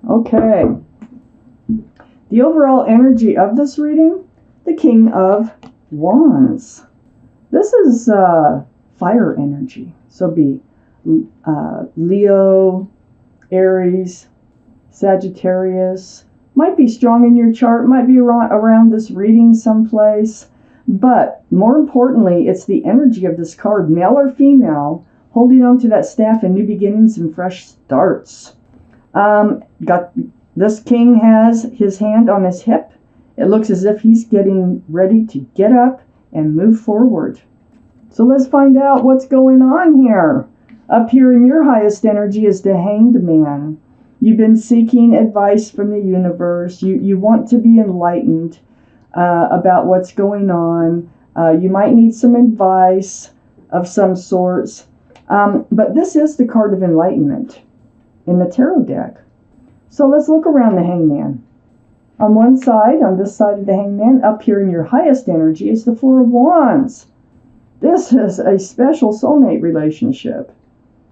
Okay. The overall energy of this reading, the King of Wands. This is fire energy. So be Leo, Aries, Sagittarius. Might be strong in your chart, might be around this reading someplace. But more importantly, it's the energy of this card, male or female, holding on to that staff in new beginnings and fresh starts. This king has his hand on his hip. It looks as if he's getting ready to get up and move forward. So let's find out what's going on here. Up here in your highest energy is the Hanged Man. You've been seeking advice from the universe. You want to be enlightened about what's going on. You might need some advice of some sorts. But this is the card of enlightenment in the tarot deck. So let's look around the Hangman. On one side, on this side of the Hangman, up here in your highest energy, is the Four of Wands. This is a special soulmate relationship.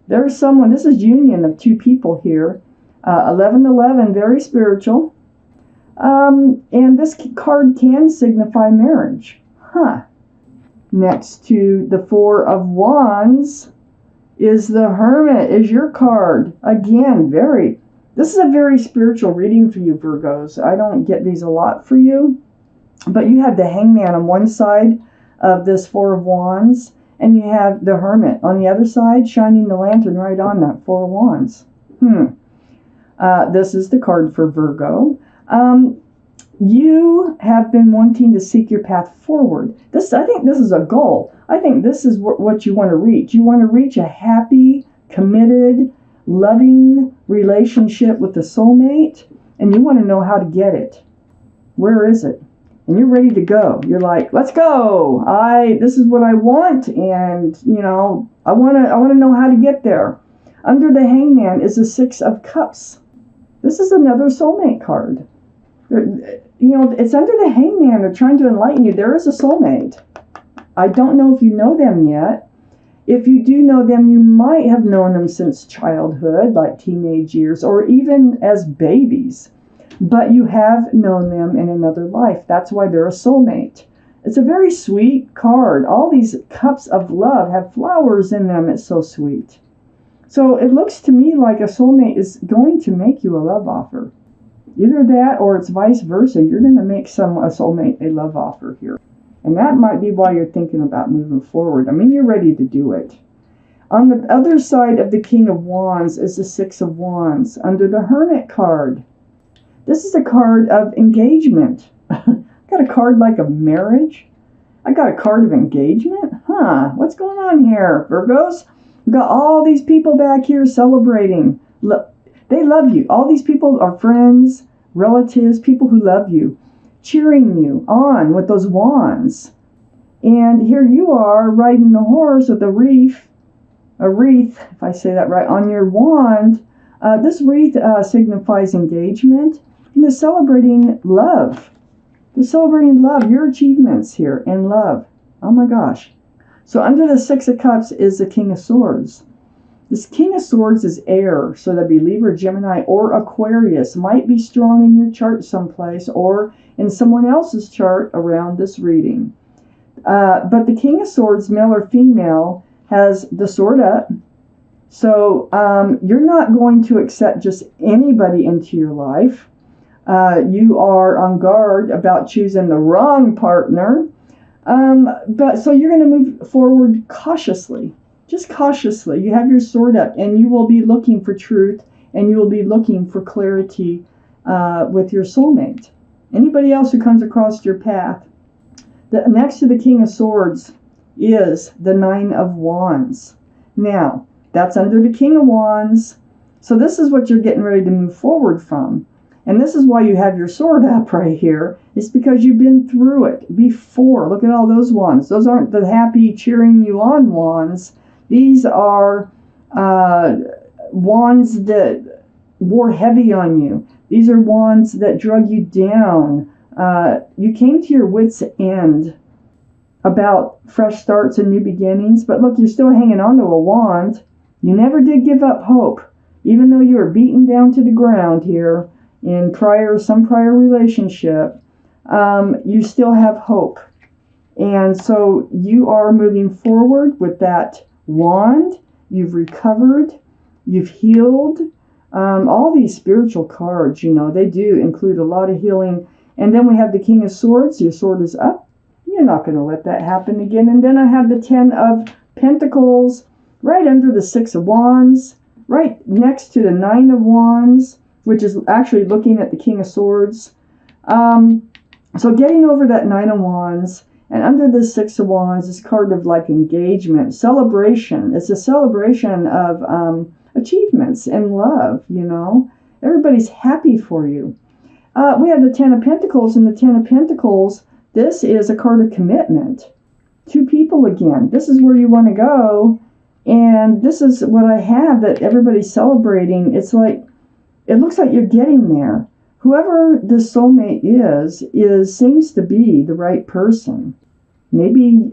There's someone, this is union of two people here. 1111, very spiritual. And this card can signify marriage. Next to the Four of Wands is the Hermit, is your card. Again, this is a very spiritual reading for you, Virgos. I don't get these a lot for you. But you have the Hangman on one side of this Four of Wands, and you have the Hermit on the other side, shining the lantern right on that Four of Wands. This is the card for Virgo. You have been wanting to seek your path forward. I think this is a goal. I think this is what you want to reach. You want to reach a happy, committed, loving relationship with the soulmate, and you want to know how to get it. Where is it? And you're ready to go. You're like, let's go. This is what I want, and I want to know how to get there. Under the Hangman is the Six of Cups. This is another soulmate card. It's under the Hangman. They're trying to enlighten you. There is a soulmate. I don't know if you know them yet. If you do know them, you might have known them since childhood, like teenage years, or even as babies. But you have known them in another life. That's why they're a soulmate. It's a very sweet card. All these cups of love have flowers in them. It's so sweet. So it looks to me like a soulmate is going to make you a love offer. Either that or it's vice versa. You're going to make a soulmate a love offer here. And that might be why you're thinking about moving forward. I mean, you're ready to do it. On the other side of the King of Wands is the Six of Wands under the Hermit card. This is a card of engagement. Got a card like a marriage. I got a card of engagement. What's going on here, Virgos? We've got all these people back here celebrating. They love you. All these people are friends, relatives, people who love you, cheering you on with those wands. And here you are riding the horse with a wreath, if I say that right, on your wand. This wreath signifies engagement, and they're celebrating love. They're celebrating love, your achievements here in love. Oh my gosh. So under the Six of Cups is the King of Swords. This King of Swords is air, so that'd be Libra, Gemini, or Aquarius. Might be strong in your chart someplace or in someone else's chart around this reading. But the King of Swords, male or female, has the sword up. So you're not going to accept just anybody into your life. You are on guard about choosing the wrong partner. But so you're going to move forward cautiously. Just cautiously. You have your sword up, and you will be looking for truth, and you will be looking for clarity with your soulmate. Anybody else who comes across your path. Next to the King of Swords is the Nine of Wands. Now, that's under the King of Wands. So this is what you're getting ready to move forward from. And this is why you have your sword up right here. It's because you've been through it before. Look at all those wands. Those aren't the happy, cheering you on wands. These are wands that wore heavy on you. These are wands that drug you down. You came to your wits' end about fresh starts and new beginnings. But look, you're still hanging on to a wand. You never did give up hope. Even though you were beaten down to the ground here in some prior relationship, you still have hope. And so you are moving forward with that wand. You've recovered. You've healed. All these spiritual cards, they do include a lot of healing. And then we have the King of Swords. Your sword is up. You're not going to let that happen again. And then I have the 10 of Pentacles right under the 6 of Wands, right next to the 9 of Wands, which is actually looking at the King of Swords. So getting over that 9 of Wands, and under this 6 of Wands, this card of like engagement, celebration. It's a celebration of achievements in love, Everybody's happy for you. We have the 10 of Pentacles, and the 10 of Pentacles, this is a card of commitment. 2 people again. This is where you want to go. And this is what I have that everybody's celebrating. It's like, it looks like you're getting there. Whoever the soulmate seems to be the right person. Maybe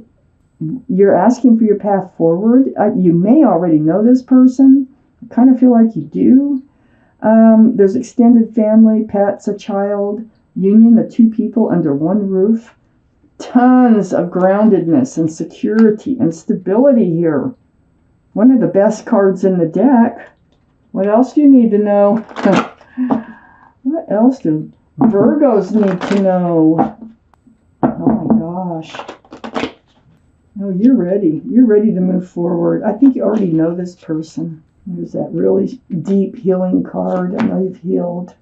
you're asking for your path forward. You may already know this person. I kind of feel like you do. There's extended family, pets, a child, union of 2 people under one roof. Tons of groundedness and security and stability here. One of the best cards in the deck. What else do you need to know? What else do Virgos need to know? Oh my gosh. Oh, you're ready. You're ready to move forward. I think you already know this person. There's that really deep healing card. I know you've healed.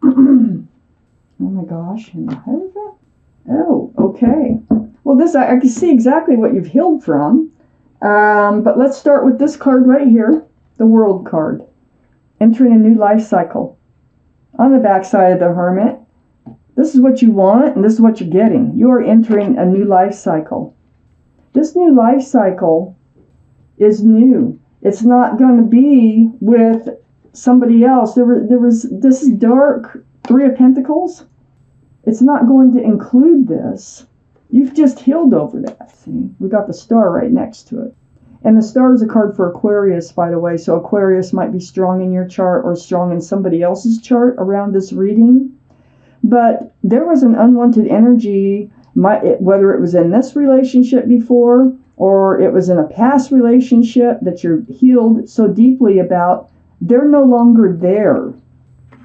Oh my gosh. And how is that? Oh, okay. Well, I can see exactly what you've healed from. But let's start with this card right here, the World card. Entering a new life cycle. On the back side of the Hermit, this is what you want and this is what you're getting. You are entering a new life cycle. This new life cycle is new. It's not going to be with somebody else. This is dark 3 of Pentacles. It's not going to include this. You've just healed over that. See, we got the star right next to it. And the star is a card for Aquarius, by the way. So Aquarius might be strong in your chart or strong in somebody else's chart around this reading. But there was an unwanted energy, whether it was in this relationship before or it was in a past relationship that you're healed so deeply about. They're no longer there.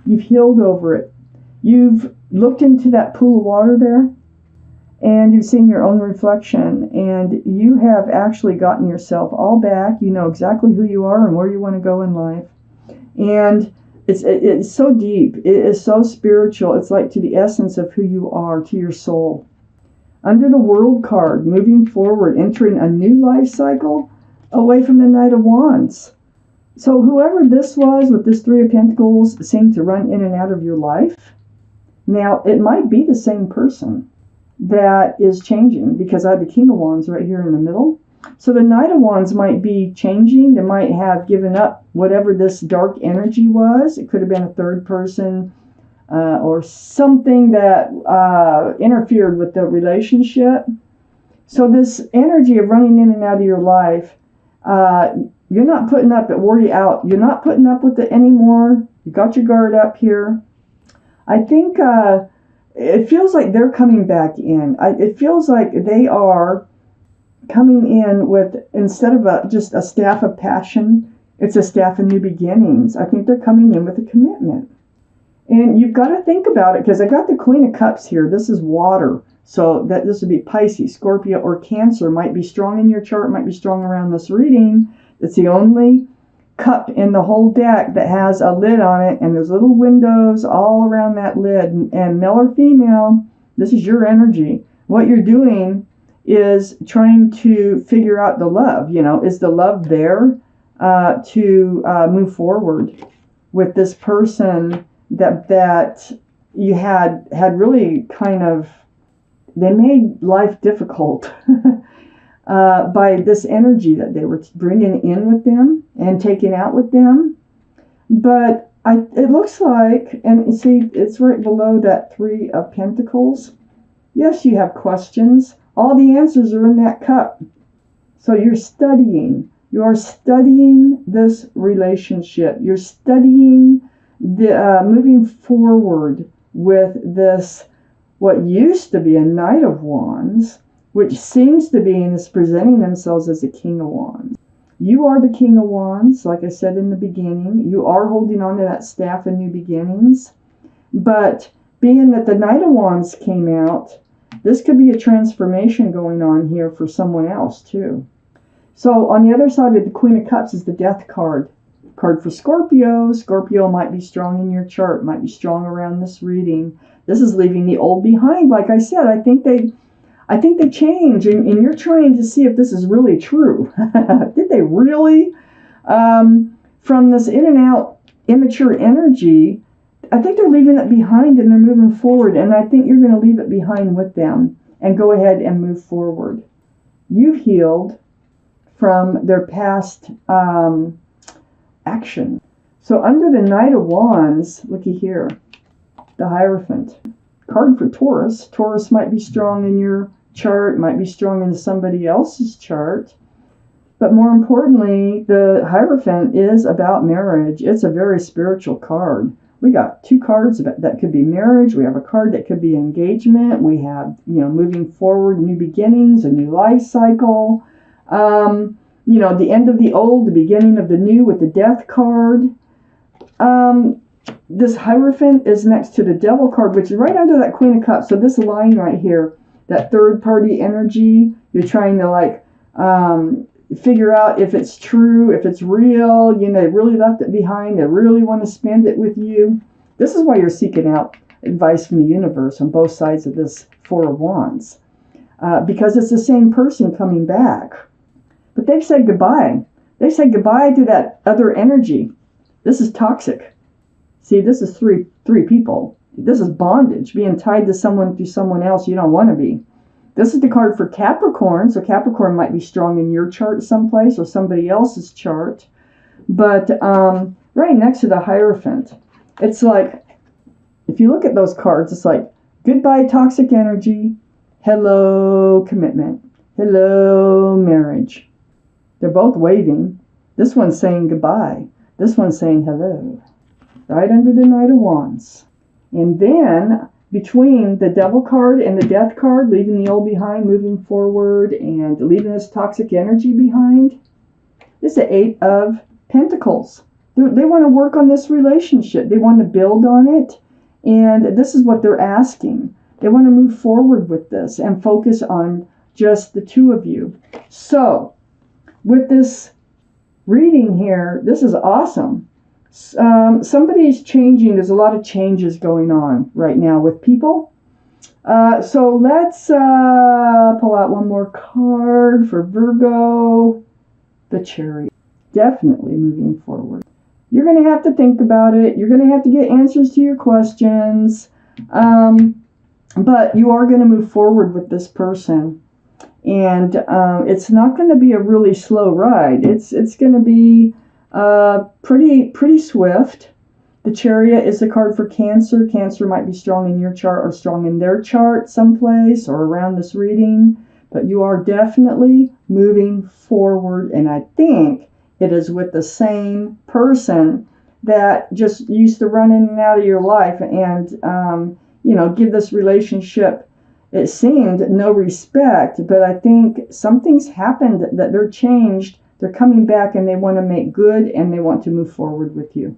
You've healed over it. You've looked into that pool of water there, and you've seen your own reflection, and you have actually gotten yourself all back. You know exactly who you are and where you want to go in life. And it's so deep. It is so spiritual. It's like to the essence of who you are, to your soul. Under the World card, moving forward, entering a new life cycle away from the Knight of Wands. So whoever this was with this 3 of Pentacles seemed to run in and out of your life. Now, it might be the same person that is changing, because I have the King of Wands right here in the middle. So the Knight of Wands might be changing. They might have given up whatever this dark energy was. It could have been a third person or something that interfered with the relationship. So this energy of running in and out of your life, you're not putting up, it wore you out. You're not putting up with it anymore. You got your guard up here. I think it feels like they're coming back in. It feels like they are coming in with, instead of just a staff of passion, it's a staff of new beginnings. I think they're coming in with a commitment. And you've got to think about it, because I got the Queen of Cups here. This is water. So that this would be Pisces, Scorpio, or Cancer. Might be strong in your chart, might be strong around this reading. It's the only cup in the whole deck that has a lid on it, and there's little windows all around that lid. And male or female, this is your energy. What you're doing is trying to figure out the love. Is the love there to move forward with this person that you had really kind of, they made life difficult by this energy that they were bringing in with them and taking out with them. But it looks like, and you see, it's right below that 3 of Pentacles. Yes, you have questions. All the answers are in that cup. So you're studying. You are studying this relationship. You're studying the moving forward with this, what used to be a Knight of Wands, which seems to be and is presenting themselves as a King of Wands. You are the King of Wands, like I said in the beginning. You are holding on to that staff of new beginnings. But being that the Knight of Wands came out, this could be a transformation going on here for someone else too. So on the other side of the Queen of Cups is the Death card. Card for Scorpio. Scorpio might be strong in your chart, might be strong around this reading. This is leaving the old behind. Like I said, I think they change, and you're trying to see if this is really true. Did they really? From this in and out immature energy, I think they're leaving it behind and they're moving forward, and I think you're going to leave it behind with them and go ahead and move forward. You've healed from their past action. So under the Knight of Wands, looky here, the Hierophant. Card for Taurus. Taurus might be strong in your chart, might be strong in somebody else's chart. But more importantly, the Hierophant is about marriage. It's a very spiritual card. We got two cards that could be marriage. We have a card that could be engagement. We have, moving forward, new beginnings, a new life cycle. The end of the old, the beginning of the new with the Death card. This Hierophant is next to the Devil card, which is right under that Queen of Cups. So this line right here, that third party energy, you're trying to figure out if it's true, if it's real, they really left it behind, they really want to spend it with you. This is why you're seeking out advice from the universe on both sides of this Four of Wands. Because it's the same person coming back. But they've said goodbye. They said goodbye to that other energy. This is toxic. See, this is three people. This is bondage, being tied to someone through someone else you don't want to be. This is the card for Capricorn. So Capricorn might be strong in your chart someplace or somebody else's chart. But right next to the Hierophant, it's like, if you look at those cards, it's like, goodbye toxic energy, hello commitment, hello marriage. They're both waving. This one's saying goodbye. This one's saying hello. Right under the Knight of Wands. And then between the Devil card and the Death card, leaving the old behind, moving forward, and leaving this toxic energy behind, is the Eight of Pentacles. They want to work on this relationship. They want to build on it. And this is what they're asking. They want to move forward with this and focus on just the two of you. So, with this reading here, this is awesome. Somebody's changing. There's a lot of changes going on right now with people. So let's pull out one more card for Virgo. The Chariot. Definitely moving forward. You're going to have to think about it. You're going to have to get answers to your questions. But you are going to move forward with this person. And it's not going to be a really slow ride. It's going to be pretty swift. The Chariot is the card for Cancer. Cancer might be strong in your chart or strong in their chart someplace or around this reading. But you are definitely moving forward. And I think it is with the same person that just used to run in and out of your life and, give this relationship, it seemed, no respect. But I think something's happened that they're changed. They're coming back and they want to make good and they want to move forward with you.